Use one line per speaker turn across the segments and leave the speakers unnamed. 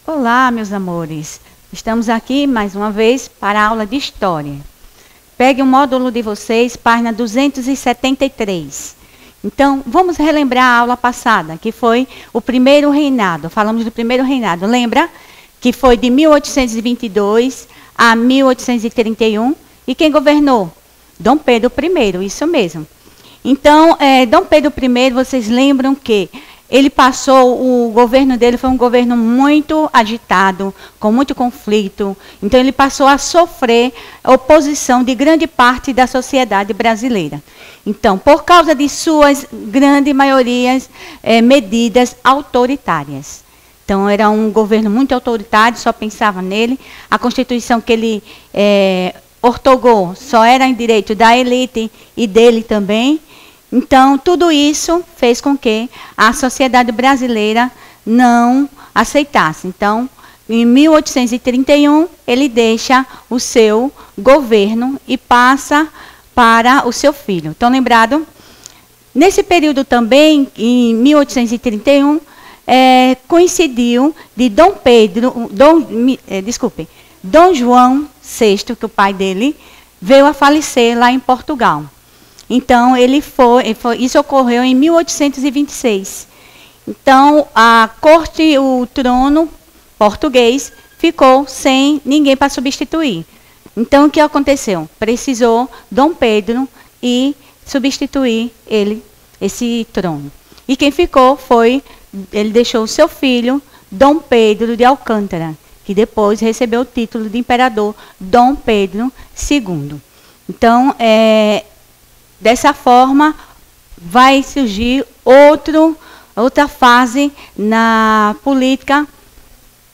Olá, meus amores. Estamos aqui mais uma vez para a aula de História. Pegue o módulo de vocês, página 273. Então, vamos relembrar a aula passada, que foi o primeiro reinado. Falamos do primeiro reinado. Lembra? Que foi de 1822 a 1831. E quem governou? Dom Pedro I, isso mesmo. Então, Dom Pedro I, vocês lembram que ele passou, o governo dele foi um governo muito agitado, com muito conflito. Então, ele passou a sofrer oposição de grande parte da sociedade brasileira. Então, por causa de suas grandes maiorias, medidas autoritárias. Então, era um governo muito autoritário, só pensava nele. A Constituição que ele ortogou só era em direito da elite e dele também. Então, tudo isso fez com que a sociedade brasileira não aceitasse. Então, em 1831, ele deixa o seu governo e passa para o seu filho. Estão lembrados? Nesse período também, em 1831, coincidiu de Dom João VI, que o pai dele veio a falecer lá em Portugal. Então, isso ocorreu em 1826. Então, a corte, o trono português, ficou sem ninguém para substituir. Então, o que aconteceu? Precisou Dom Pedro ir substituir esse trono. E quem ficou ele deixou o seu filho, Dom Pedro de Alcântara, que depois recebeu o título de imperador Dom Pedro II. Então, dessa forma, vai surgir outra fase na política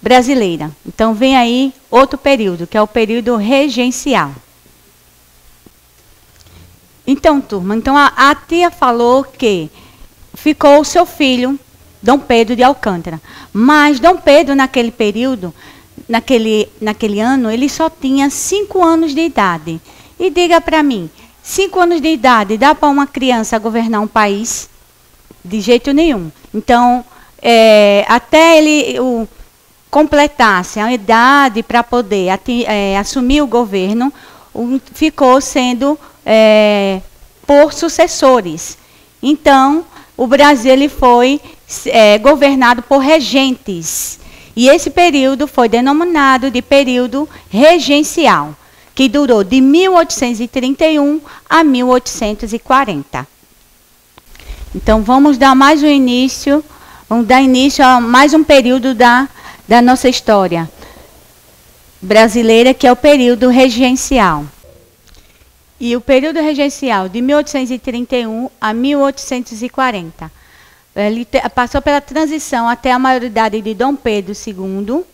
brasileira. Então, vem aí outro período, que é o período regencial. Então, turma, a tia falou que ficou o seu filho, Dom Pedro de Alcântara. Mas Dom Pedro, naquele período, naquele ano, ele só tinha 5 anos de idade. E diga para mim, 5 anos de idade, dá para uma criança governar um país? De jeito nenhum. Então, até ele completasse a idade para poder assumir o governo, ficou sendo por sucessores. Então, o Brasil ele foi governado por regentes. E esse período foi denominado de período regencial, que durou de 1831 a 1840. Então, vamos dar mais vamos dar início a mais um período da nossa história brasileira, que é o período regencial. E o período regencial de 1831 a 1840. Ele passou pela transição até a maioridade de Dom Pedro II,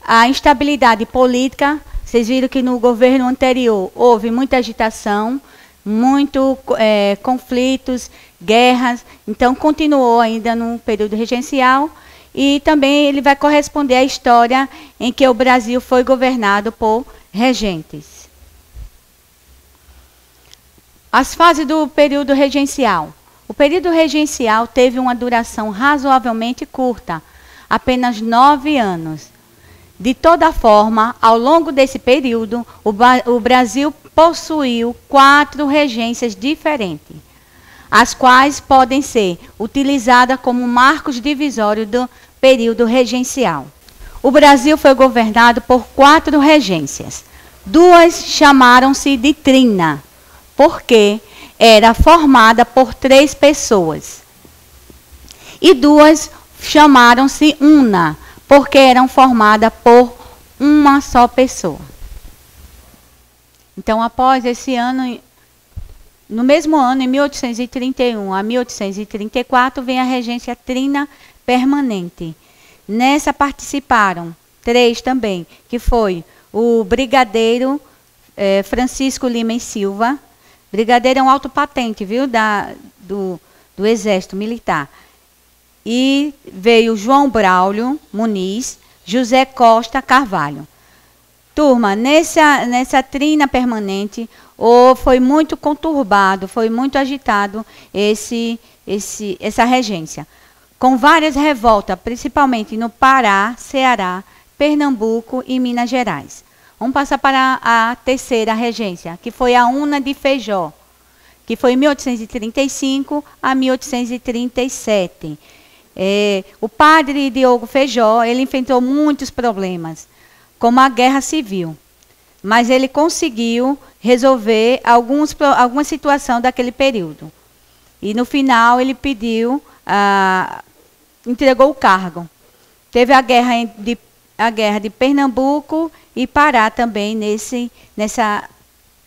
a instabilidade política. Vocês viram que no governo anterior houve muita agitação, conflitos, guerras. Então, continuou ainda no período regencial. E também ele vai corresponder à história em que o Brasil foi governado por regentes. As fases do período regencial. O período regencial teve uma duração razoavelmente curta, apenas 9 anos. De toda forma, ao longo desse período, o Brasil possuiu 4 regências diferentes, as quais podem ser utilizadas como marcos divisórios do período regencial. O Brasil foi governado por 4 regências. 2 chamaram-se de trina, porque era formada por 3 pessoas. E 2 chamaram-se una, porque eram formadas por uma só pessoa. Então, após esse ano, no mesmo ano, em 1831 a 1834, vem a regência trina permanente. Nessa participaram 3 também, que foi o brigadeiro Francisco Lima e Silva. Brigadeiro é um alto patente, viu, do Exército Militar. E veio João Braulio Muniz, José Costa Carvalho. Turma, nessa trina permanente, foi muito conturbado, foi muito agitado essa regência. com várias revoltas, principalmente no Pará, Ceará, Pernambuco e Minas Gerais. Vamos passar para a terceira regência, que foi a Una de Feijó, que foi em 1835 a 1837. O padre Diogo Feijó, ele enfrentou muitos problemas, como a guerra civil, mas ele conseguiu resolver alguma situação daquele período. E no final ele entregou o cargo. Teve a guerra de Pernambuco e Pará também nessa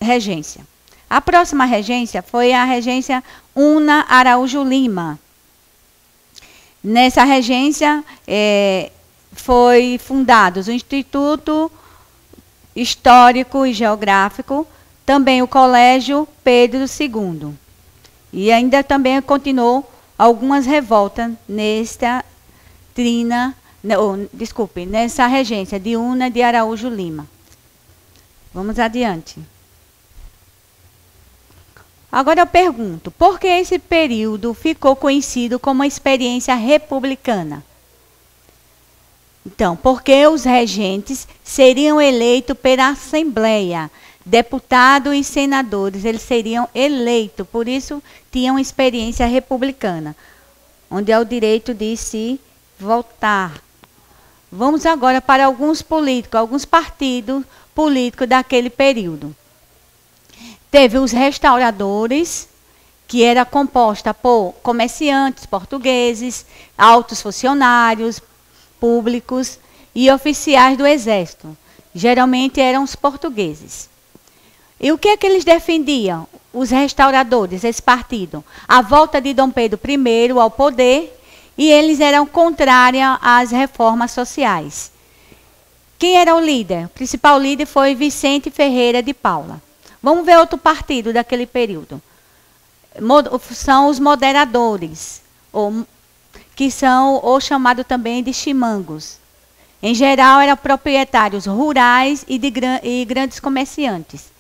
regência. A próxima regência foi a regência Una Araújo Lima. Nessa regência foi fundado o Instituto Histórico e Geográfico, também o Colégio Pedro II. E ainda também continuou algumas revoltas nessa regência de Una de Araújo Lima. Vamos adiante. Agora eu pergunto, por que esse período ficou conhecido como a experiência republicana? Então, porque os regentes seriam eleitos pela Assembleia, deputados e senadores, eles seriam eleitos, por isso tinham experiência republicana, onde é o direito de se votar. Vamos agora para alguns partidos políticos daquele período. Teve os restauradores, que era composta por comerciantes portugueses, altos funcionários públicos e oficiais do exército. Geralmente eram os portugueses. E o que é que eles defendiam, os restauradores, esse partido? A volta de Dom Pedro I ao poder, e eles eram contrários às reformas sociais. Quem era o líder? O principal líder foi Vicente Ferreira de Paula. Vamos ver outro partido daquele período. São os moderadores, que são chamados também de chimangos. Em geral, eram proprietários rurais e grandes comerciantes.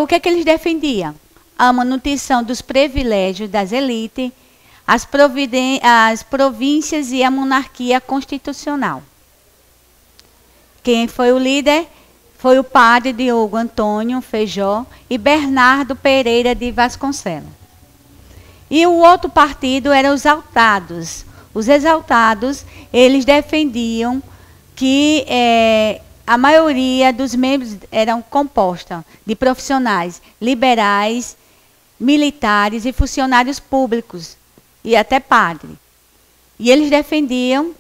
O que é que eles defendiam? A manutenção dos privilégios das elites, as províncias e a monarquia constitucional. Quem foi o líder? Foi o padre Diogo Antônio Feijó e Bernardo Pereira de Vasconcelos. E o outro partido eram os exaltados. Os exaltados, eles defendiam que a maioria dos membros eram composta de profissionais liberais, militares e funcionários públicos, e até padre. E eles defendiam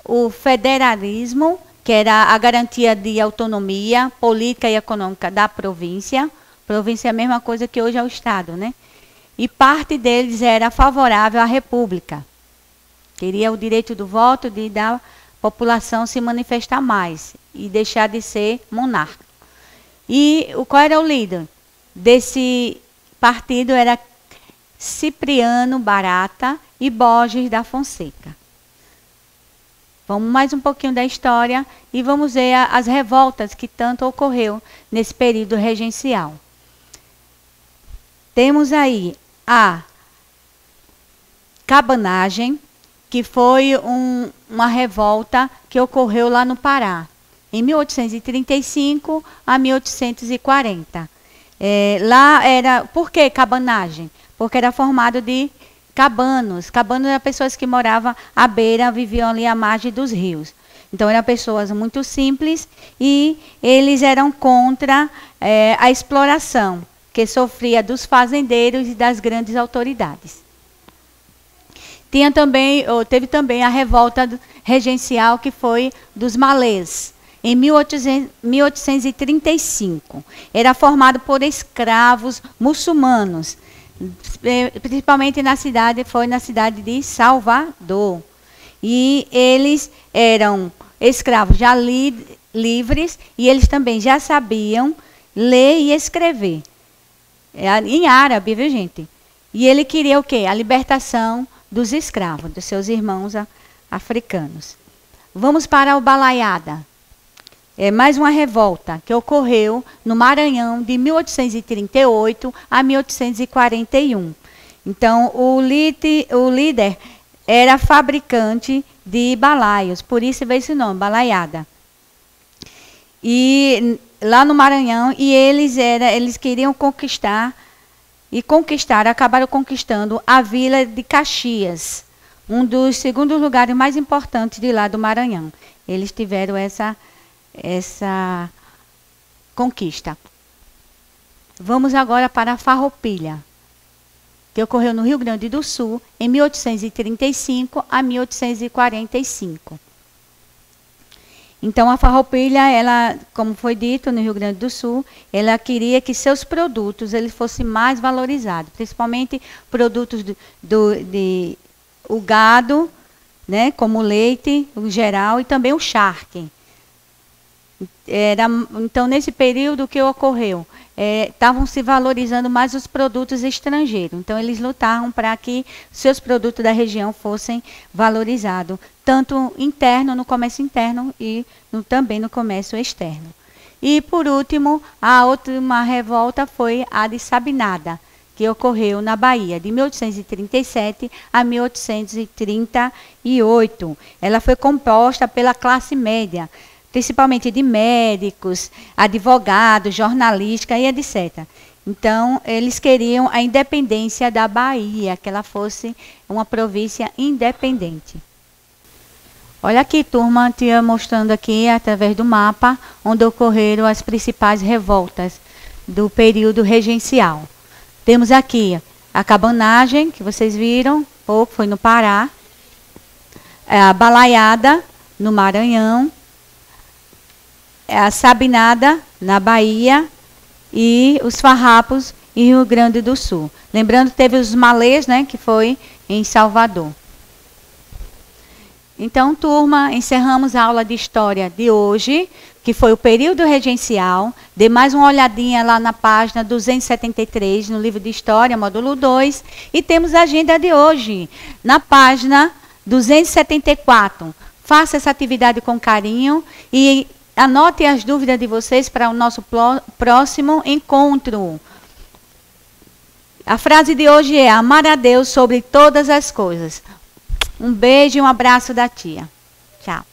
o federalismo, que era a garantia de autonomia política e econômica da província. Província é a mesma coisa que hoje é o Estado, né? E parte deles era favorável à República. Queria o direito do voto da população se manifestar mais e deixar de ser monarca. E qual era o líder desse partido? Era Cipriano Barata e Borges da Fonseca. Vamos mais um pouquinho da história e vamos ver as revoltas que tanto ocorreu nesse período regencial. Temos aí a cabanagem, que foi uma revolta que ocorreu lá no Pará, em 1835 a 1840. Por que cabanagem? Porque era formado de cabanos. Cabanos eram pessoas que moravam à beira, viviam ali à margem dos rios. Então, eram pessoas muito simples e eles eram contra a exploração que sofria dos fazendeiros e das grandes autoridades. Teve também a revolta regencial, que foi dos malês, em 1835. Era formado por escravos muçulmanos, principalmente na cidade de Salvador. E eles eram escravos já livres, e eles também já sabiam ler e escrever. Em árabe, viu, gente? E ele queria o quê? A libertação dos escravos, dos seus irmãos africanos. Vamos para o Balaiada. É mais uma revolta que ocorreu no Maranhão de 1838 a 1841. Então, o líder era fabricante de balaios, por isso veio esse nome, balaiada. E lá no Maranhão, e eles queriam conquistar, acabaram conquistando a vila de Caxias, um dos segundos lugares mais importantes de lá do Maranhão. Eles tiveram essa conquista. Vamos agora para a Farroupilha, que ocorreu no Rio Grande do Sul, em 1835 a 1845. Então, a Farroupilha, ela, como foi dito no Rio Grande do Sul, ela queria que seus produtos eles fossem mais valorizados, principalmente produtos o gado, né, como o leite, o geral, e também o charque. Então, nesse período, o que ocorreu? Estavam se valorizando mais os produtos estrangeiros. Então, eles lutaram para que seus produtos da região fossem valorizados, tanto no comércio interno e também no comércio externo. E, por último, a última revolta foi a de Sabinada, que ocorreu na Bahia, de 1837 a 1838. Ela foi composta pela classe média, principalmente de médicos, advogados, jornalística e etc. Então, eles queriam a independência da Bahia, que ela fosse uma província independente. Olha aqui, turma, tia mostrando aqui, através do mapa, onde ocorreram as principais revoltas do período regencial. Temos aqui a cabanagem, que vocês viram, pouco foi no Pará, a balaiada, no Maranhão, a Sabinada, na Bahia, e os farrapos em Rio Grande do Sul. Lembrando que teve os malês, né, que foi em Salvador. Então, turma, encerramos a aula de história de hoje, que foi o período regencial. Dê mais uma olhadinha lá na página 273, no livro de História, módulo 2. E temos a agenda de hoje, na página 274. Faça essa atividade com carinho e anote as dúvidas de vocês para o nosso próximo encontro. A frase de hoje é: amar a Deus sobre todas as coisas. Um beijo e um abraço da tia. Tchau.